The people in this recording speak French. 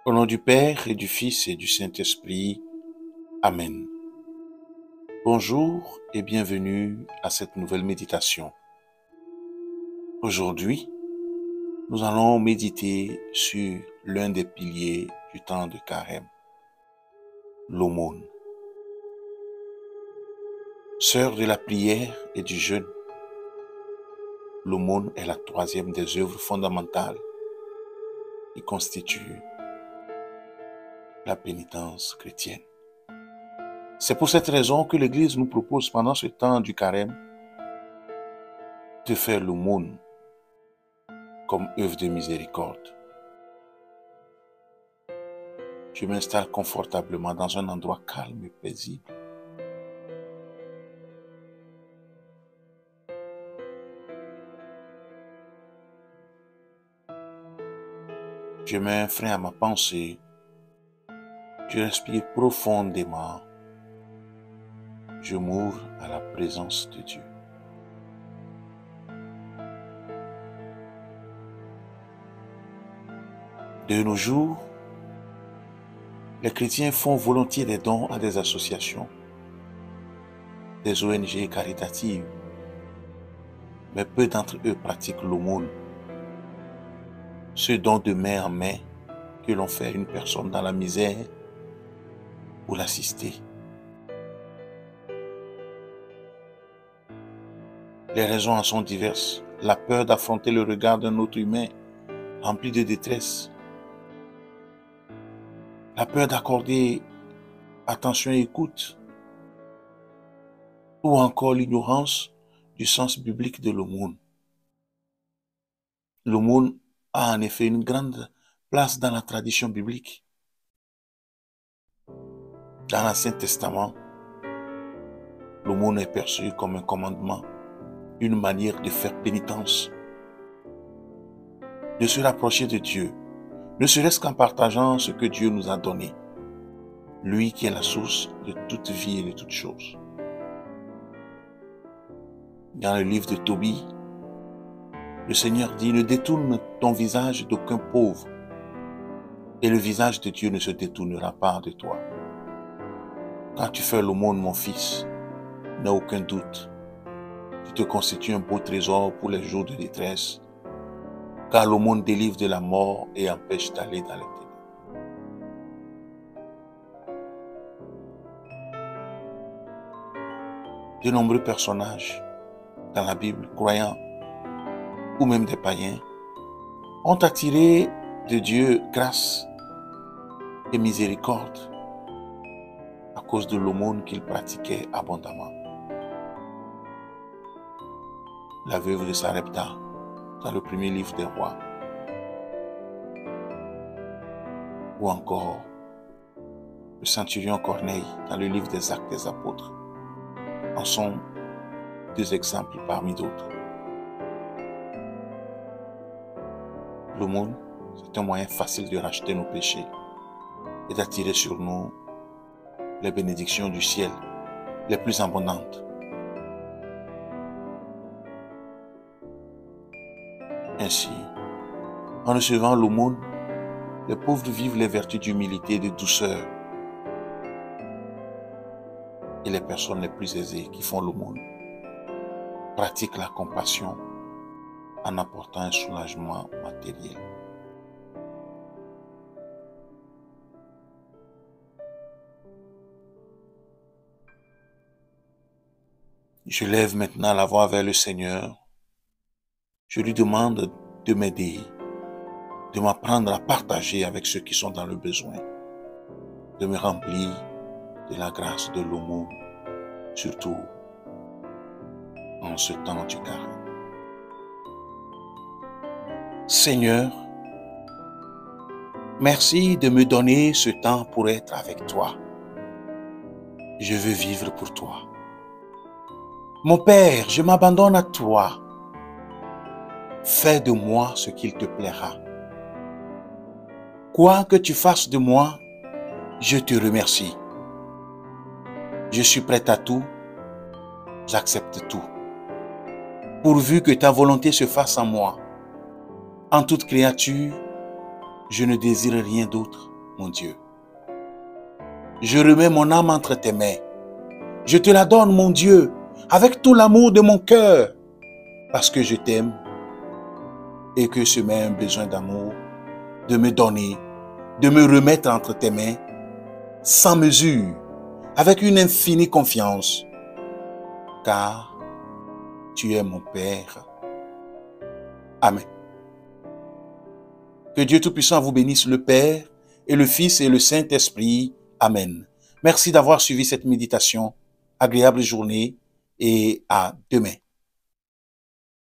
Au nom du Père et du Fils et du Saint-Esprit. Amen. Bonjour et bienvenue à cette nouvelle méditation. Aujourd'hui, nous allons méditer sur l'un des piliers du temps de Carême, l'aumône. Sœur de la prière et du jeûne, l'aumône est la troisième des œuvres fondamentales qui constituent la pénitence chrétienne. C'est pour cette raison que l'Église nous propose pendant ce temps du Carême de faire l'aumône comme œuvre de miséricorde. Je m'installe confortablement dans un endroit calme et paisible. Je mets un frein à ma pensée. Je respire profondément. Je m'ouvre à la présence de Dieu. De nos jours, les chrétiens font volontiers des dons à des associations, des ONG caritatives, mais peu d'entre eux pratiquent l'aumône, ce don de main en main que l'on fait à une personne dans la misère pour l'assister. Les raisons en sont diverses. La peur d'affronter le regard d'un autre humain rempli de détresse. La peur d'accorder attention et écoute. Ou encore l'ignorance du sens biblique de l'aumône. L'aumône a en effet une grande place dans la tradition biblique. Dans l'Ancien Testament, l'aumône est perçue comme un commandement, une manière de faire pénitence, de se rapprocher de Dieu, ne serait-ce qu'en partageant ce que Dieu nous a donné, lui qui est la source de toute vie et de toute chose. Dans le livre de Tobie, le Seigneur dit « Ne détourne ton visage d'aucun pauvre, et le visage de Dieu ne se détournera pas de toi. » Quand tu fais l'aumône, mon fils, n'aie aucun doute. Tu te constitues un beau trésor pour les jours de détresse, car l'aumône délivre de la mort et empêche d'aller dans les ténèbres. De nombreux personnages dans la Bible, croyants ou même des païens, ont attiré de Dieu grâce et miséricorde à cause de l'aumône qu'ils pratiquaient abondamment. La veuve de Sarepta, dans le premier livre des rois, ou encore le centurion Corneille, dans le livre des Actes des Apôtres, en sont deux exemples parmi d'autres. L'aumône, c'est un moyen facile de racheter nos péchés et d'attirer sur nous les bénédictions du ciel les plus abondantes. Ainsi, en recevant l'aumône, les pauvres vivent les vertus d'humilité et de douceur. Et les personnes les plus aisées qui font l'aumône pratiquent la compassion en apportant un soulagement matériel. Je lève maintenant la voix vers le Seigneur. Je lui demande de m'aider, de m'apprendre à partager avec ceux qui sont dans le besoin, de me remplir de la grâce de l'aumône, surtout en ce temps du Carême. Seigneur, merci de me donner ce temps pour être avec toi. Je veux vivre pour toi. Mon Père, je m'abandonne à toi. Fais de moi ce qu'il te plaira. Quoi que tu fasses de moi, je te remercie. Je suis prêt à tout, j'accepte tout. Pourvu que ta volonté se fasse en moi. En toute créature, je ne désire rien d'autre mon Dieu. Je remets mon âme entre tes mains. Je te la donne, mon Dieu, avec tout l'amour de mon cœur, parce que je t'aime et que ce même besoin d'amour, de me donner, de me remettre entre tes mains, sans mesure, avec une infinie confiance, car tu es mon Père. Amen. Que Dieu Tout-Puissant vous bénisse, le Père et le Fils et le Saint-Esprit. Amen. Merci d'avoir suivi cette méditation. Agréable journée et à demain.